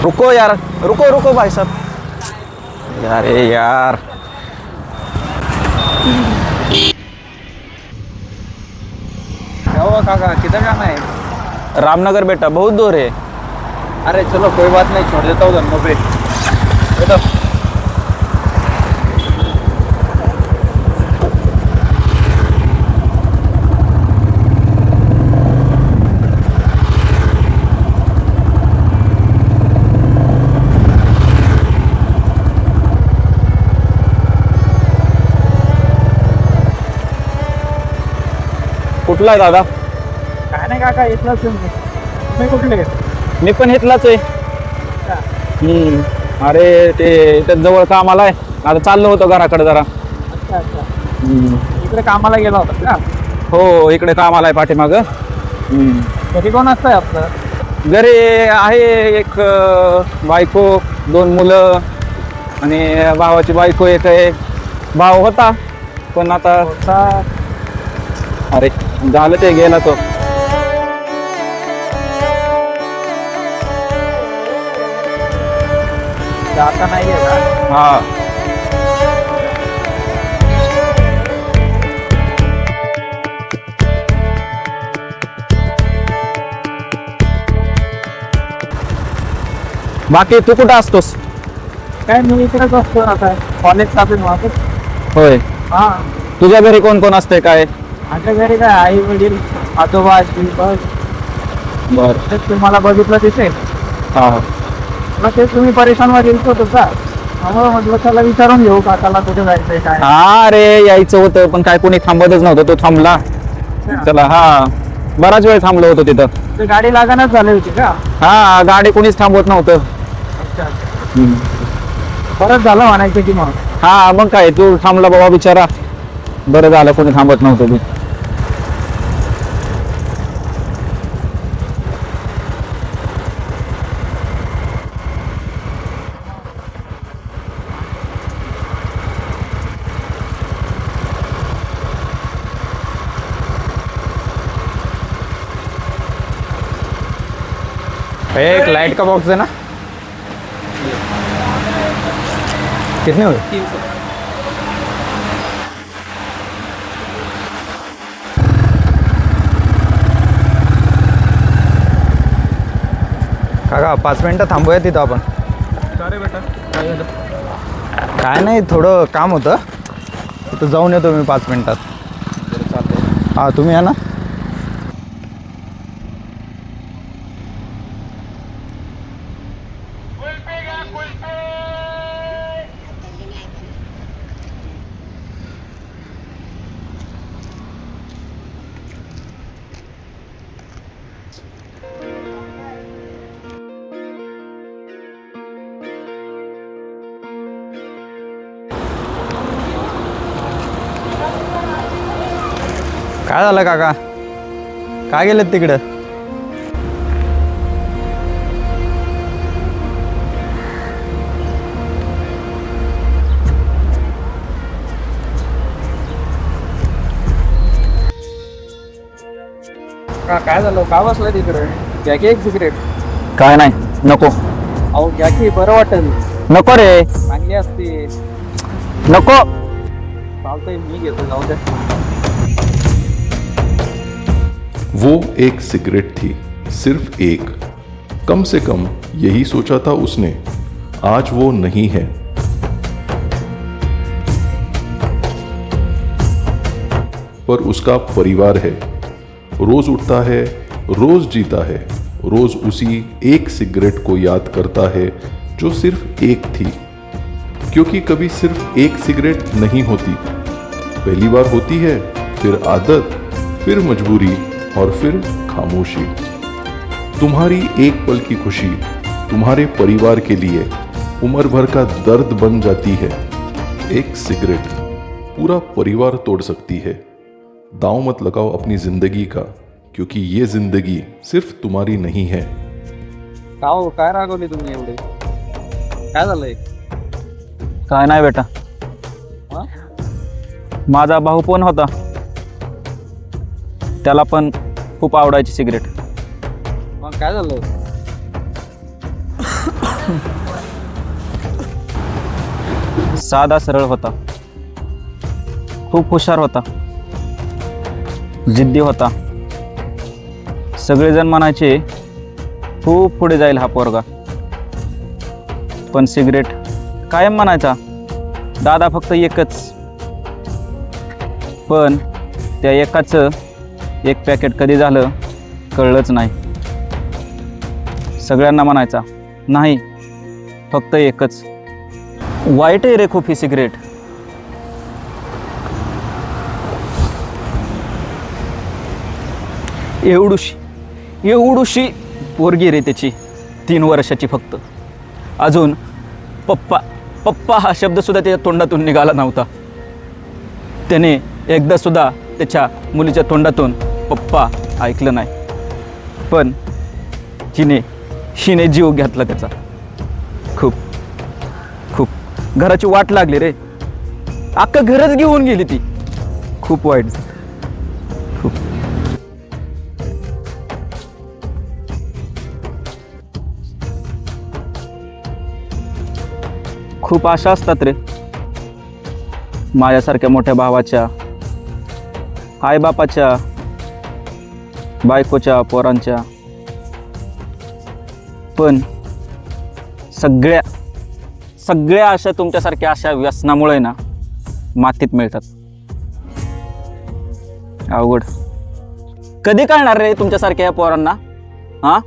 रुको यार, रुको रुको भाई साहब। अरे यार क्या हुआ काका, किधर जाना है? रामनगर बेटा, बहुत दूर है। अरे चलो कोई बात नहीं, छोड़ देता हूँ धर्मों पे। बैठो। कुठला आहे दादा? काय नाही काका, इथलाच तुम्ही कुठले? मी पण इथलाच आहे. अरे ते इथं जवळ कामाला आहे, आता चाललो होतो घराकडे जरा. अच्छा अच्छा, इकडे कामाला गेला होता का? हो, इकडे कामाला आहे पाठीमाग. घरी कोण असतंय आपलं? घरी आहे एक बायको, 2 मुलं आणि भावाची बायको एक आहे. भाव होता पण आता अरे झालं, ते गेला तो. आता नाहीये का? हा, बाकी तू कुठं असतोस? काय मी इकडेच असतो आता, कॉलेज चालू आहे. होय, हा, तुझ्या घरी कोण कोण असते काय? माझ्या घरी काय आई वडील आजोबा आजी, बस. बर. तेच तुम्हाला बघितलं तिथे, हा, मग तेच तुम्ही परेशान वर येत होतो का? त्यामुळे म्हटलं चला विचारून घेऊ काकाला कुठे जायचंय काय. हा रे, यायचं होतं पण काय कोणी थांबतच नव्हतं, तो थांबला. चला, हा बराच वेळ थांबलो होतो तिथं. ते गाडी लागणच झाली होती का? हा, गाडी कोणीच थांबवत नव्हतं. अच्छा अच्छा, बरंच झालं म्हणायचं की मग. हा, मग काय, तू थांबला बाबा बिचारा, बरं झालं कोणी थांबत नव्हतं ते. एक लाइट का बॉक्स है ना, कितने हुए? 300. काका 5 मिनिटं थांबूया तिथं आपण. अरे बेटा, काय झालं? काय नाही, थोडं काम होतं तिथं, जाऊन येतो मी 5 मिनिटात. हा, तुम्ही या ना. काय झालं काका, काय गेलेत तिकडं? काय झालं, का बसलाय तिकडे? घ्या की एक सिगरेट. काय नाही, नको. अहो घ्या की, बरं वाटेल. नको रे, चांगली असते. नको. चालतंय, मी घेतो, जाऊ द्या. वो एक सिगरेट थी, सिर्फ एक। कम से कम यही सोचा था उसने। आज वो नहीं है। पर उसका परिवार है। रोज उठता है, रोज जीता है, रोज उसी एक सिगरेट को याद करता है जो सिर्फ एक थी। क्योंकि कभी सिर्फ एक सिगरेट नहीं होती, पहली बार होती है, फिर आदत, फिर मजबूरी और फिर खामोशी। तुम्हारी एक पल की खुशी तुम्हारे परिवार के लिए उम्र भर का दर्द बन जाती है। एक सिगरेट पूरा परिवार तोड़ सकती है। दांव मत लगाओ अपनी जिंदगी का, क्योंकि ये जिंदगी सिर्फ तुम्हारी नहीं है। का हो, काय रागवले तुम्ही एवढे? काय झालंय? काय नाही बेटा, हा? माझा भाऊ पण होता, त्याला पण खूप आवडायची सिगरेट. मग काय झालं? साधा सरळ होता, खूप हुशार होता, जिद्दी होता. सगळेजण म्हणायचे खूप पुढे जाईल हा पोरगा. पण सिगरेट कायम म्हणायचा दादा फक्त एकच. पण त्या एकाचं एक पॅकेट कधी झालं कळलंच नाही. सगळ्यांना म्हणायचा नाही फक्त एकच. वाईट आहे रे खूप ही सिगरेट. एवढूशी पोरगी रे त्याची, 3 वर्षाची फक्त. अजून पप्पा पप्पा हा शब्दसुद्धा त्याच्या तोंडातून निघाला नव्हता. त्याने एकदा सुद्धा त्याच्या मुलीच्या तोंडातून पप्पा ऐकलं नाही. पण हिने जीव घेतला त्याचा. खूप खूप घराची वाट लागली रे. अख्खं घरच घेऊन गेली ती. खूप वाईट. खूप. खूप आशा असतात रे माझ्यासारख्या मोठ्या भावाच्या, आईबापाच्या, बायकोच्या, पोरांच्या. पण सगळ्या आशा तुमच्यासारख्या अशा व्यसनामुळे ना मातीत मिळतात. अवघड. कधी कळणार रे तुमच्यासारख्या या पोरांना? हां,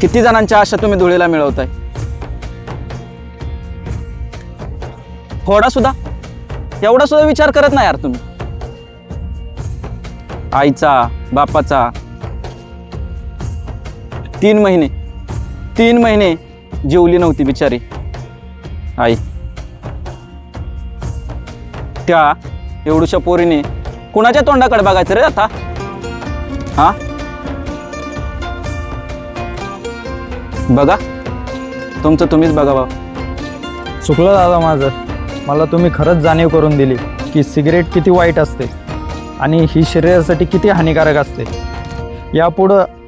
किती जणांच्या आशा तुम्ही धुळीला मिळवताय. एवढा सुद्धा विचार करत नाही यार तुम्ही. आईचा, बापाचा 3 महिने जेवली नव्हती बिचारी आई. त्या एवढूशा पोरीने कुणाच्या तोंडाकडे बघायचं रे आता? हा, बघा तुमचं तुम्हीच बघा बाबा. चुकलं दादा माझं. मला तुम्ही खरंच जाणीव करून दिली की सिगरेट किती वाईट असते आणि ही शरीरासाठी किती हानिकारक असते.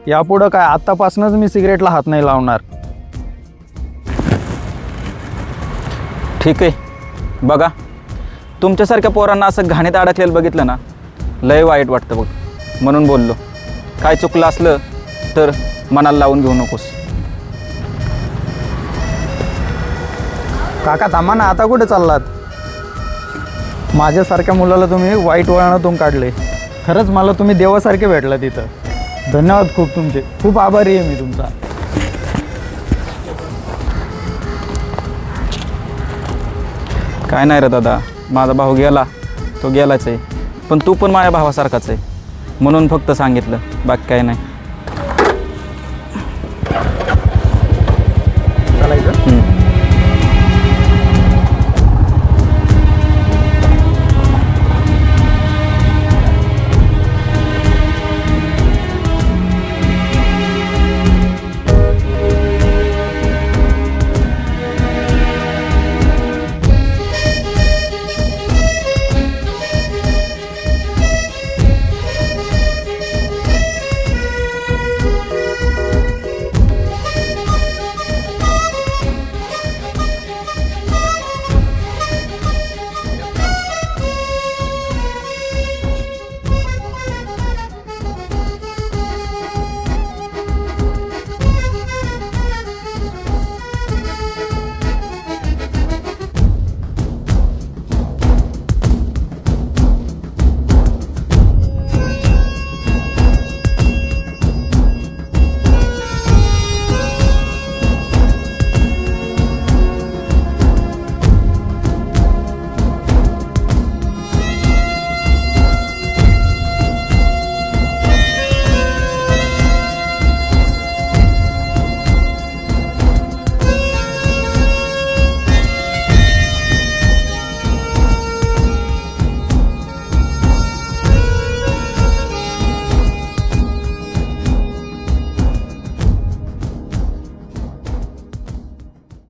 यापुढं काय आत्तापासूनच मी सिगरेटला हात नाही लावणार. ठीक आहे, बघा तुमच्यासारख्या पोरांना असं घाणीत अडकलेलं बघितलं ना लय वाईट वाटतं बघ. म्हणून बोललो. काय चुकलं असलं तर मनाला लावून घेऊ नकोस. काका थांबा ना, आता कुठे चाललात? माझ्यासारख्या मुलाला तुम्ही वाईट वळणातून काढले. खरंच मला तुम्ही देवासारखे भेटला तिथं. धन्यवाद खूप तुमचे. खूप आभारी आहे मी तुमचा. काय नाही रे दादा, माझा भाऊ गेला तो गेलाच आहे. पण तू पण माझ्या भावासारखाच आहे म्हणून फक्त सांगितलं, बाकी काय नाही.